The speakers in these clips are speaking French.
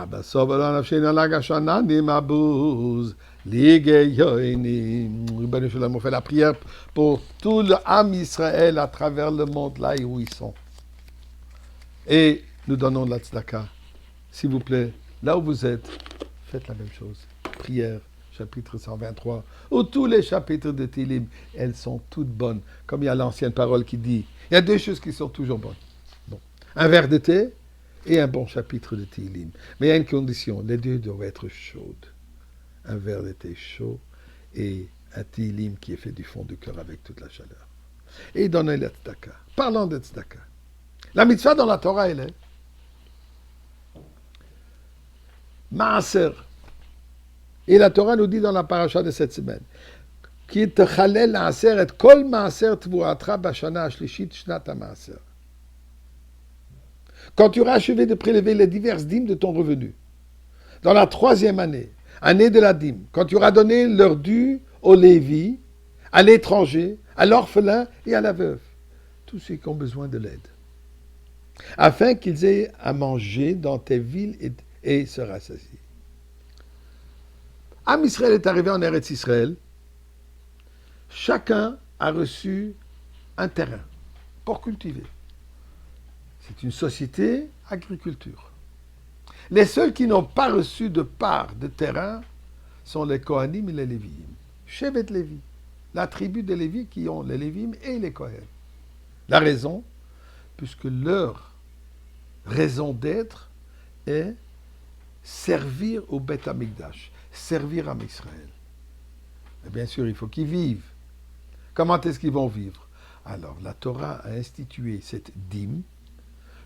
On fait la prière pour tout le âme Israël à travers le monde, là où ils sont. Et nous donnons la tzedaka. S'il vous plaît, là où vous êtes, faites la même chose. Prière, chapitre 123, ou tous les chapitres de Télim, elles sont toutes bonnes. Comme il y a l'ancienne parole qui dit, il y a deux choses qui sont toujours bonnes. Bon. Un verre de thé et un bon chapitre de Télim. Mais il y a une condition, les deux doivent être chaudes. Un verre de thé chaud et un Télim qui est fait du fond du cœur avec toute la chaleur. Et donnez la tzedaka. Parlons de tzedaka. La mitzvah dans la Torah, elle est Maaser. Et la Torah nous dit dans la paracha de cette semaine, qui te chalel maaser et kol maaser tvuatra bashana ashlishit shnat maaser. Quand tu auras achevé de prélever les diverses dîmes de ton revenu, dans la 3e année, année de la dîme, quand tu auras donné leur dû aux Lévis, à l'étranger, à l'orphelin et à la veuve, tous ceux qui ont besoin de l'aide, afin qu'ils aient à manger dans tes villes et se rassasier. Am Israël est arrivé en Eretz Israël. Chacun a reçu un terrain pour cultiver. C'est une société agriculture. Les seuls qui n'ont pas reçu de part de terrain sont les Kohanim et les Léviim. Shevet Lévi, la tribu des Lévi qui ont les Léviim et les Kohanim. La raison, puisque leur raison d'être est servir au Beth Amikdash, servir à Israël. Et bien sûr, il faut qu'ils vivent. Comment est-ce qu'ils vont vivre? Alors, la Torah a institué cette dîme,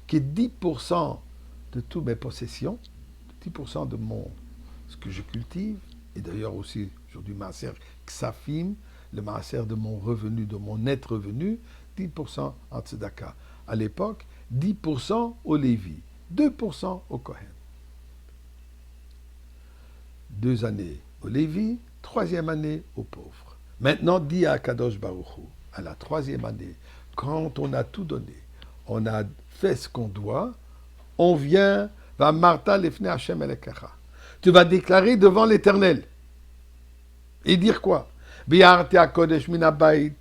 qui est 10% de toutes mes possessions, 10% de ce que je cultive, et d'ailleurs aussi, aujourd'hui, maaser ksafim, le maaser de mon revenu, de mon net revenu, 10% en tzedaka. À l'époque, 10% au Lévi, 2% au Kohen. 2 années au Lévi, 3e année aux pauvres. Maintenant, dit à Kadosh Baruch Hu, à la 3e année, quand on a tout donné, on a fait ce qu'on doit, on vient, va Martha lefne Hashem elekecha. Tu vas déclarer devant l'Éternel. Et dire quoi? Bi'arti hakodesh min habayit.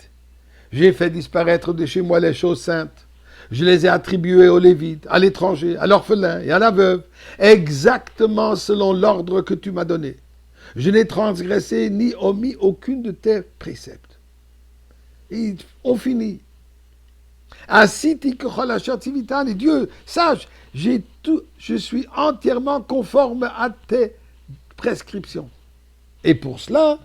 J'ai fait disparaître de chez moi les choses saintes. Je les ai attribuées aux Lévites, à l'étranger, à l'orphelin et à la veuve, exactement selon l'ordre que tu m'as donné. Je n'ai transgressé ni omis aucune de tes préceptes. Et on finit. Ainsi, et Dieu, sache, je suis entièrement conforme à tes prescriptions. Et pour cela,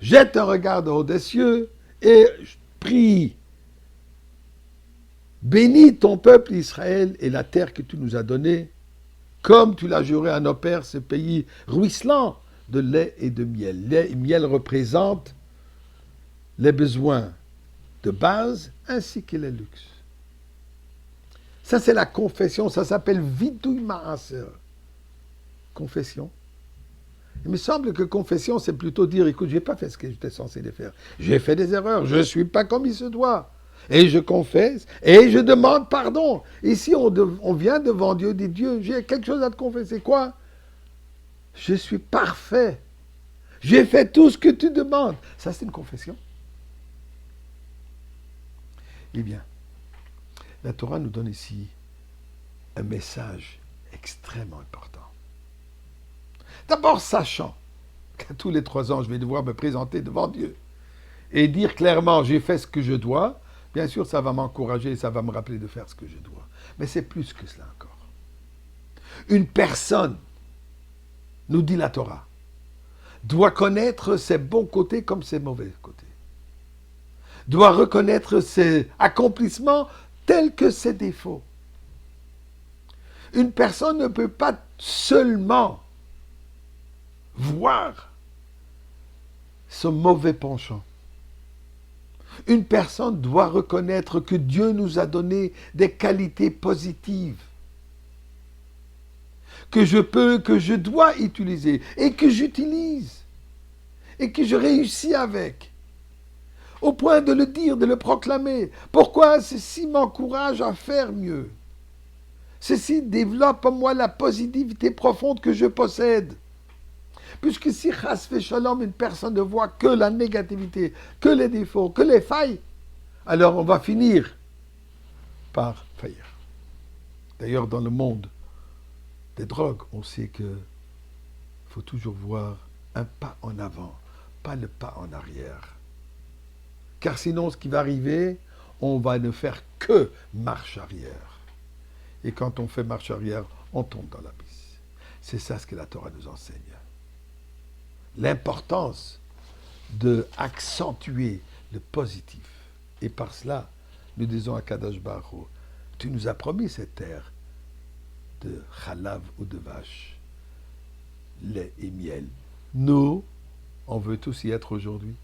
jette un regard au des cieux et prie. Bénis ton peuple Israël et la terre que tu nous as donnée, comme tu l'as juré à nos pères, ce pays ruisselant de lait et de miel. Lait et miel représentent les besoins de base ainsi que les luxes. Ça, c'est la confession. Ça s'appelle Vidui Maaser. Confession. Il me semble que confession, c'est plutôt dire, écoute, je n'ai pas fait ce que j'étais censé faire. J'ai fait des erreurs. Je ne suis pas comme il se doit. Et je confesse. Et je demande pardon. Ici, on vient devant Dieu, dit, Dieu, j'ai quelque chose à te confesser. Quoi? Je suis parfait. J'ai fait tout ce que tu demandes. Ça, c'est une confession. Eh bien, la Torah nous donne ici un message extrêmement important. D'abord, sachant qu'à tous les 3 ans, je vais devoir me présenter devant Dieu et dire clairement, j'ai fait ce que je dois, bien sûr, ça va m'encourager, ça va me rappeler de faire ce que je dois. Mais c'est plus que cela encore. Une personne, nous dit la Torah, doit connaître ses bons côtés comme ses mauvais côtés. Doit reconnaître ses accomplissements tels que ses défauts. Une personne ne peut pas seulement voir son mauvais penchant. Une personne doit reconnaître que Dieu nous a donné des qualités positives que je dois utiliser et que j'utilise et que je réussis avec. Au point de le dire, de le proclamer. Pourquoi ceci m'encourage à faire mieux? Ceci développe en moi la positivité profonde que je possède. Puisque si chas v'shalom, une personne ne voit que la négativité, que les défauts, que les failles, alors on va finir par faillir. D'ailleurs, dans le monde des drogues, on sait qu'il faut toujours voir un pas en avant, pas le pas en arrière. Car sinon, ce qui va arriver, on va ne faire que marche arrière. Et quand on fait marche arrière, on tombe dans l'abysse. C'est ça ce que la Torah nous enseigne. L'importance d'accentuer le positif. Et par cela, nous disons à Kadosh Baruch Hu, tu nous as promis cette terre de chalav ou de vache, lait et miel. Nous, on veut tous y être aujourd'hui.